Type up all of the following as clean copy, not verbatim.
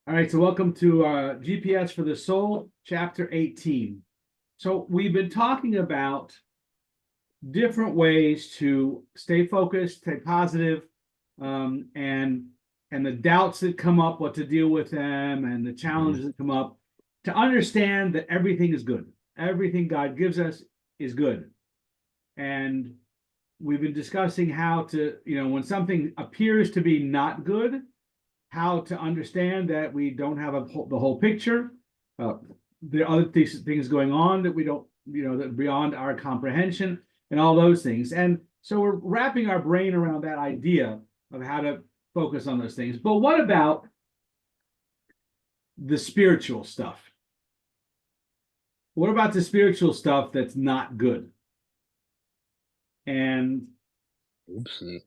All right, so welcome to GPS for the Soul, Chapter 18. So we've been talking about different ways to stay focused, stay positive, and the doubts that come up, what to deal with them, and the challenges that come up, to understand that everything is good. Everything God gives us is good. And we've been discussing how to, when something appears to be not good, how to understand that we don't have the whole picture. There are other things going on that we don't, that are beyond our comprehension, and all those things. And so we're wrapping our brain around that idea of how to focus on those things. But what about the spiritual stuff? What about the spiritual stuff that's not good? And Oopsie.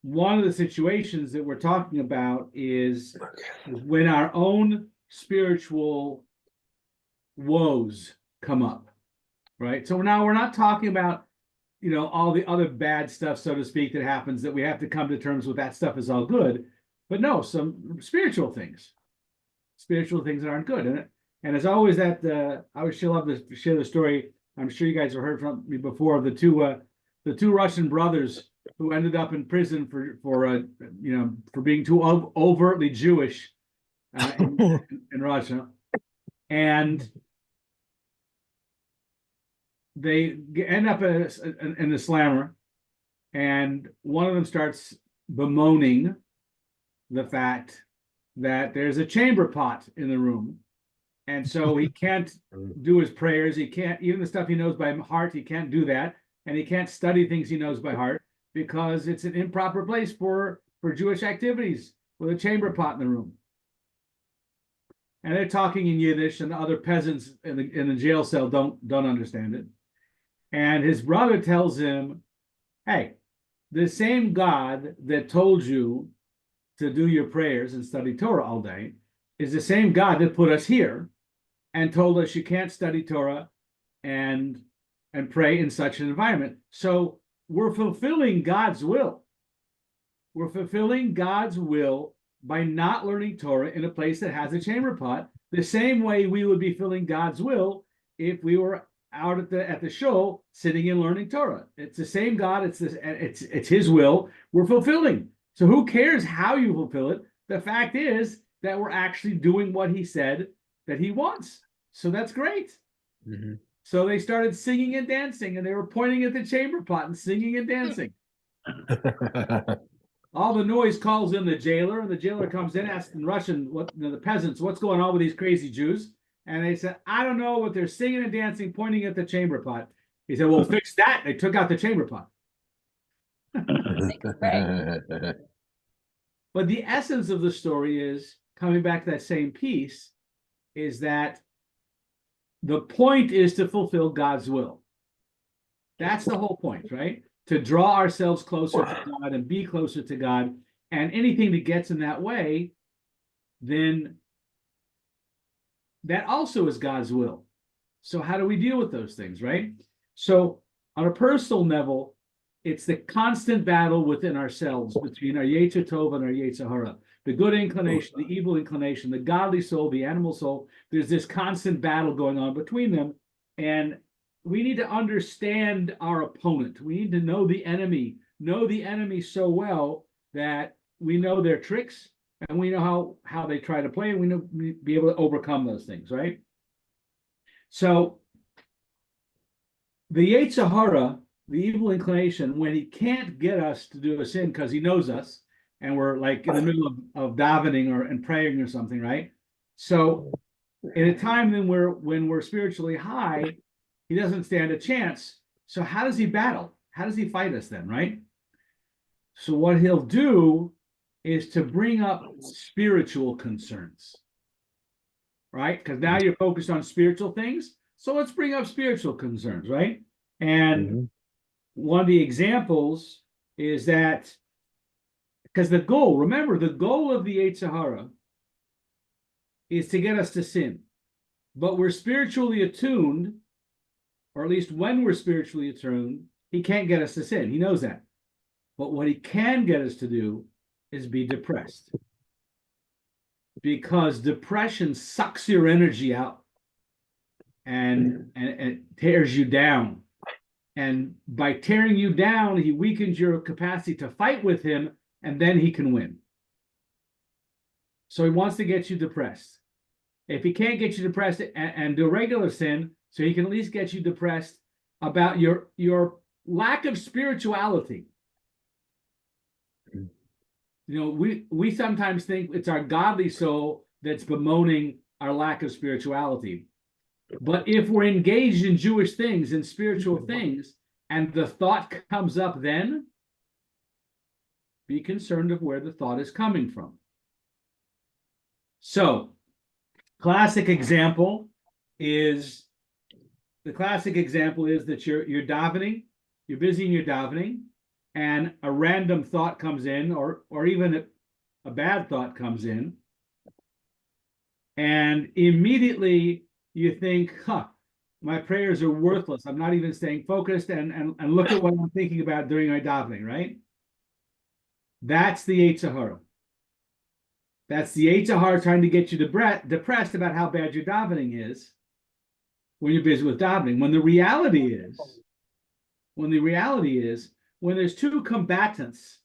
one of the situations that we're talking about is when our own spiritual woes come up, right? So now we're not talking about, all the other bad stuff, so to speak, that happens that we have to come to terms with. That stuff is all good, but no, some spiritual things that aren't good. And as always, that I would still love to share the story. I'm sure you guys have heard from me before of the two Russian brothers who ended up in prison for being too overtly Jewish in Russia, and they end up in the slammer, and one of them starts bemoaning the fact that there's a chamber pot in the room, and so he can't do his prayers. He can't, even the stuff he knows by heart, he can't do that, and he can't study things he knows by heart because it's an improper place for Jewish activities with a chamber pot in the room. And they're talking in Yiddish, and the other peasants in the jail cell don't understand it. And his brother tells him, "Hey, the same God that told you to do your prayers and study Torah all day is the same God that put us here and told us you can't study Torah and pray in such an environment. So we're fulfilling God's will. We're fulfilling God's will by not learning Torah in a place that has a chamber pot, the same way we would be fulfilling God's will if we were out at the show sitting and learning Torah. It's the same God. It's His will we're fulfilling. So who cares how you fulfill it? The fact is that we're actually doing what He said that He wants. So that's great." Mm-hmm. So they started singing and dancing, and they were pointing at the chamber pot and singing and dancing. All the noise calls in the jailer, and the jailer comes in, asks in Russian, the peasants, what's going on with these crazy Jews? And they said, "I don't know, but they're singing and dancing, pointing at the chamber pot." He said, "Well, fix that." They took out the chamber pot. But the essence of the story is, coming back to that same piece, is that the point is to fulfill God's will. That's the whole point, right? To draw ourselves closer to God and be closer to God. And anything that gets in that way, then that also is God's will. So how do we deal with those things, right? So on a personal level, it's the constant battle within ourselves between our Yetzer Tov and our Yetzer Hara. The good inclination, the evil inclination, the godly soul, the animal soul. There's this constant battle going on between them. And we need to understand our opponent. We need to know the enemy so well that we know their tricks, and we know how they try to play, and we know be able to overcome those things, right? So the Yetzer Hara, the evil inclination, when he can't get us to do a sin because he knows us, and we're like in the middle of davening and praying or something, right? So in a time when we're spiritually high, he doesn't stand a chance. So how does he battle? How does he fight us then, right? So what he'll do is to bring up spiritual concerns, right? Because now you're focused on spiritual things. So let's bring up spiritual concerns, right? And one of the examples is that, because the goal of the Yetzer Hara is to get us to sin. But we're spiritually attuned, or at least when we're spiritually attuned, he can't get us to sin. He knows that. But what he can get us to do is be depressed. because depression sucks your energy out and tears you down. And by tearing you down, he weakens your capacity to fight with him, and then he can win. So he wants to get you depressed. If he can't get you depressed and do regular sin, so he can at least get you depressed about your lack of spirituality. You know, we sometimes think it's our godly soul that's bemoaning our lack of spirituality. But if we're engaged in Jewish things and spiritual things, and the thought comes up then, be concerned of where the thought is coming from. So, classic example is that you're davening, you're busy in your davening, and a random thought comes in, or even a bad thought comes in, and immediately you think, my prayers are worthless. I'm not even staying focused, and look at what I'm thinking about during my davening, right? That's the Yetzer Hara. That's the Yetzer Hara trying to get you depressed about how bad your davening is when you're busy with davening. When the reality is, when there's two combatants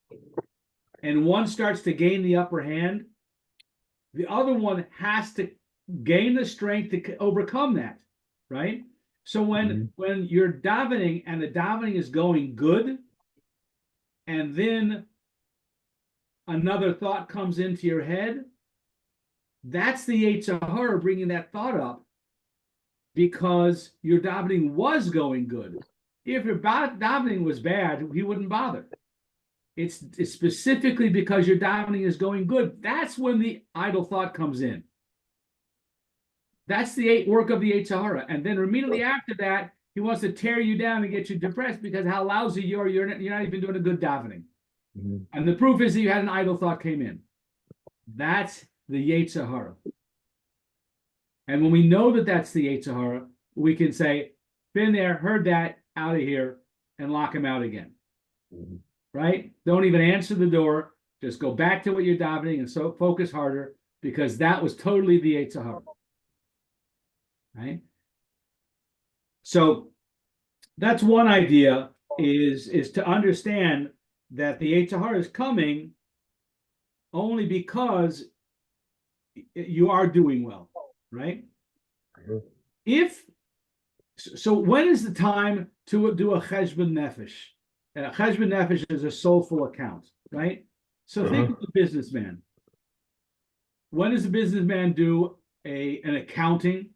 and one starts to gain the upper hand, the other one has to gain the strength to overcome that, right? So when you're davening and the davening is going good, and then another thought comes into your head, that's the Yetzer Hara bringing that thought up, because your davening was going good. If your davening was bad, he wouldn't bother. It's specifically because your davening is going good. That's when the idle thought comes in. That's the work of the Yetzer Hara. And then immediately after that, he wants to tear you down and get you depressed because how lousy you are. You're not even doing a good davening. And the proof is that you had an idle thought came in. That's the Yetzer Hara. And when we know that that's the Yetzer Hara, we can say, been there, heard that, out of here, and lock him out again. Right? Don't even answer the door. Just go back to what you're davening and so focus harder, because that was totally the Yetzer Hara. Right? So that's one idea, is to understand that the Yetzer Hara is coming only because you are doing well, right? So when is the time to do a cheshbon nefesh? A cheshbon nefesh is a soulful account, right? So think of the businessman. When does the businessman do an accounting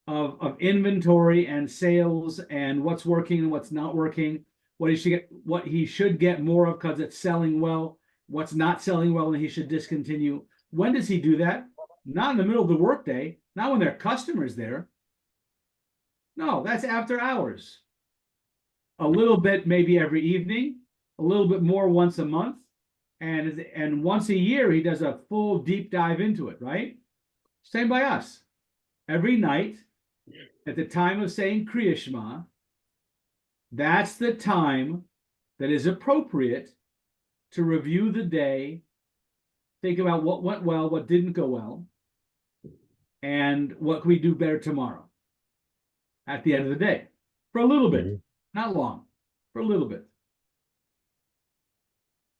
of inventory and sales and what's working and what's not working, what he should get more of because it's selling well, what's not selling well and he should discontinue? When does he do that? Not in the middle of the workday, not when there are customers there. No, that's after hours. A little bit maybe every evening, a little bit more once a month, and once a year he does a full deep dive into it, right? Same by us. Every night, at the time of saying Kriya Shema, that's the time that is appropriate to review the day, think about what went well, what didn't go well, and what can we do better tomorrow at the end of the day. For a little bit, not long, for a little bit.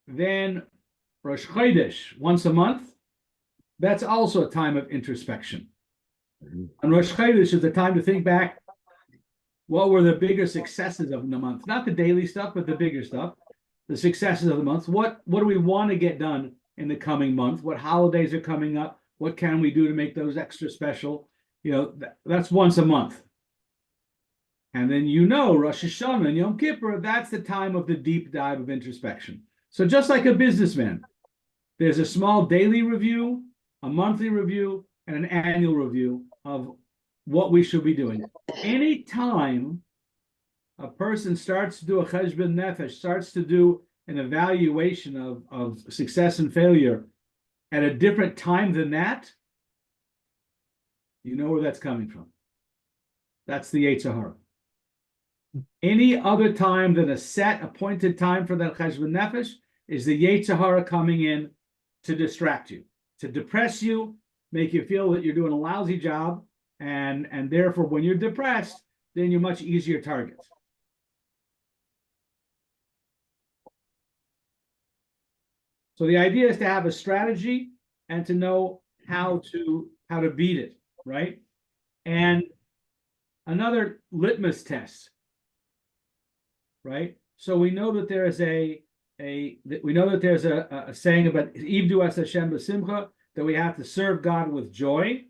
Then Rosh Chodesh, once a month, that's also a time of introspection. And Rosh Chodesh is the time to think back, what were the bigger successes of the month? Not the daily stuff, but the bigger stuff. The successes of the month. What do we want to get done in the coming month? What holidays are coming up? What can we do to make those extra special? You know, that's once a month. And then Rosh Hashanah and Yom Kippur, that's the time of the deep dive of introspection. So just like a businessman, there's a small daily review, a monthly review, and an annual review of what we should be doing. Anytime a person starts to do a cheshbon nefesh, starts to do an evaluation of success and failure at a different time than that, you know where that's coming from. That's the Yetzer Hara. Any other time than a set appointed time for that cheshbon nefesh is the Yetzer Hara coming in to distract you, to depress you, make you feel that you're doing a lousy job, and therefore when you're depressed, then you're much easier target. So the idea is to have a strategy and to know how to beat it, right? And another litmus test, right? So we know that there is a saying about Ivdu es Hashem b'simcha, that we have to serve God with joy.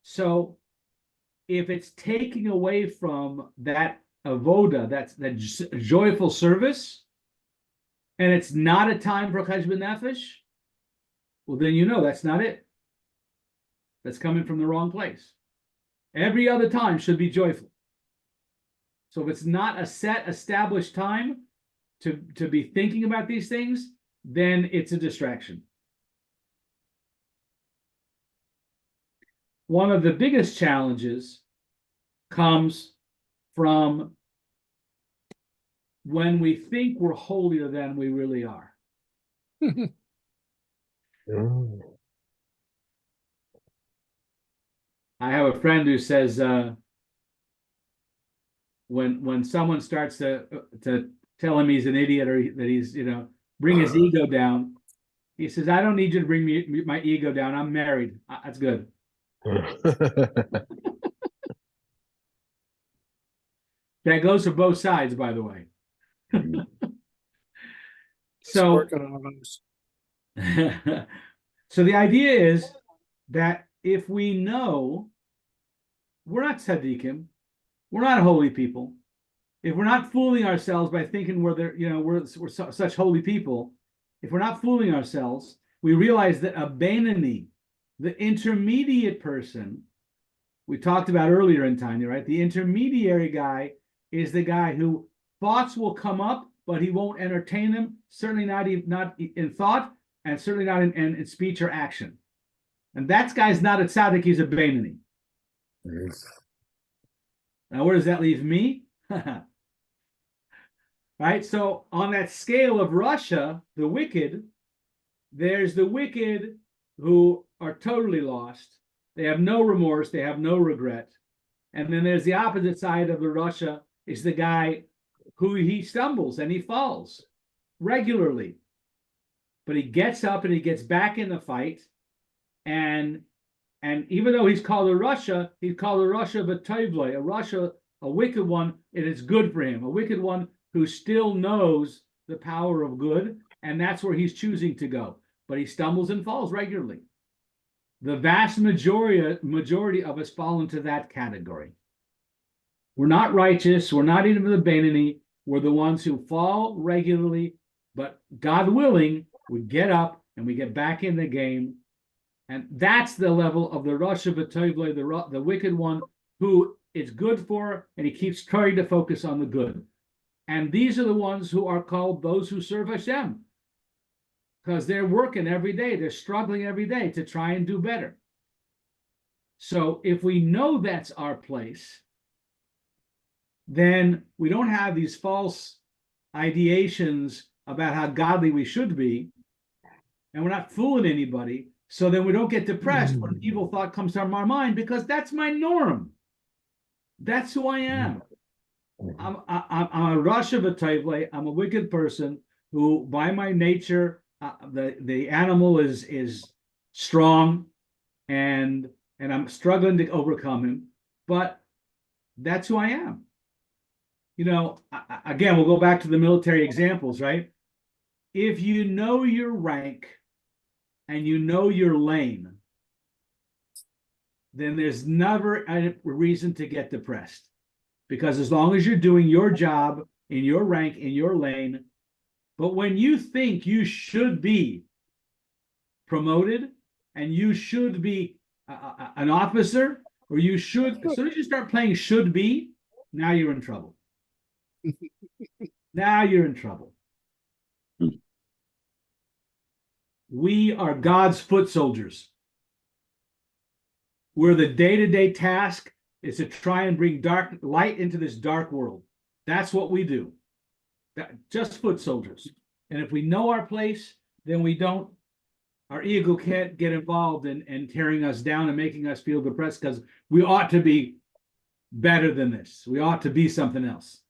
So if it's taking away from that avoda, that joyful service, and it's not a time for cheshbon nefesh, well, then you know that's not it. That's coming from the wrong place. Every other time should be joyful. So if it's not a set, established time to be thinking about these things, then it's a distraction. One of the biggest challenges comes from when we think we're holier than we really are. I have a friend who says when someone starts to tell him he's an idiot or that he's, bring his ego down, he says, I don't need you to bring my ego down. I'm married. That's good. That goes for both sides, by the way. So, so the idea is that if we know we're not tzaddikim, we're not holy people, if we're not fooling ourselves by thinking we're such holy people, if we're not fooling ourselves, we realize that a Beinoni, the intermediate person, we talked about earlier in Tanya, right? The intermediary guy is the guy who thoughts will come up, but he won't entertain them, certainly not in thought, and certainly not in speech or action. And that guy's not a tzaddik, he's a Beinoni. Now, where does that leave me? Right? So on that scale of Russia, the wicked, there's the wicked who are totally lost. They have no remorse, they have no regret. And then there's the opposite side of the Russia, is the guy who he stumbles and he falls regularly. But he gets up and he gets back in the fight. And even though he's called a Russia, he's called a Russia b'toivlei, a wicked one, it is good for him, a wicked one who still knows the power of good, and that's where he's choosing to go. But he stumbles and falls regularly. The vast majority of us fall into that category. We're not righteous, we're not even the Beinoni, we're the ones who fall regularly, but God willing, we get up and we get back in the game. And that's the level of the Rasha b'toivlei, the wicked one who it's good for, and he keeps trying to focus on the good. And these are the ones who are called those who serve Hashem, because they're working every day, they're struggling every day to try and do better. So if we know that's our place, then we don't have these false ideations about how godly we should be, and we're not fooling anybody. So then we don't get depressed when an evil thought comes to our mind, because that's my norm. That's who I am. I'm a Rasha b'toivlei. I'm a wicked person who, by my nature, the animal is strong, and I'm struggling to overcome him. But that's who I am. Again, we'll go back to the military examples, right? If you know your rank and you know your lane, then there's never a reason to get depressed. Because as long as you're doing your job in your rank, in your lane, but when you think you should be promoted and you should be an officer, or you should, as soon as you start playing should be, now you're in trouble. Now you're in trouble. We are God's foot soldiers, where the day-to-day task is to try and bring light into this dark world. That's what we do. Just foot soldiers. And if we know our place, then we don't Our ego can't get involved in tearing us down and making us feel depressed because we ought to be better than this. We ought to be something else.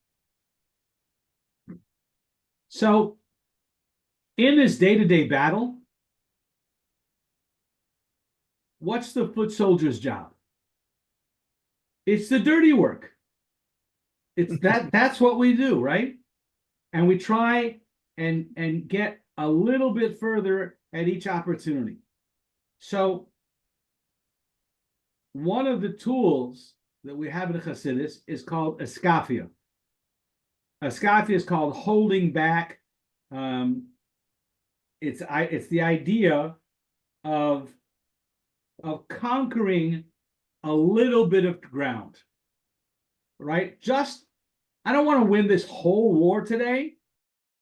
So, in this day-to-day battle, what's the foot soldier's job? It's the dirty work. It's that's what we do, right? And we try and get a little bit further at each opportunity. So one of the tools that we have in Chassidus is called Askafia. Askafia is called holding back. It's the idea of conquering a little bit of ground, right? I don't want to win this whole war today,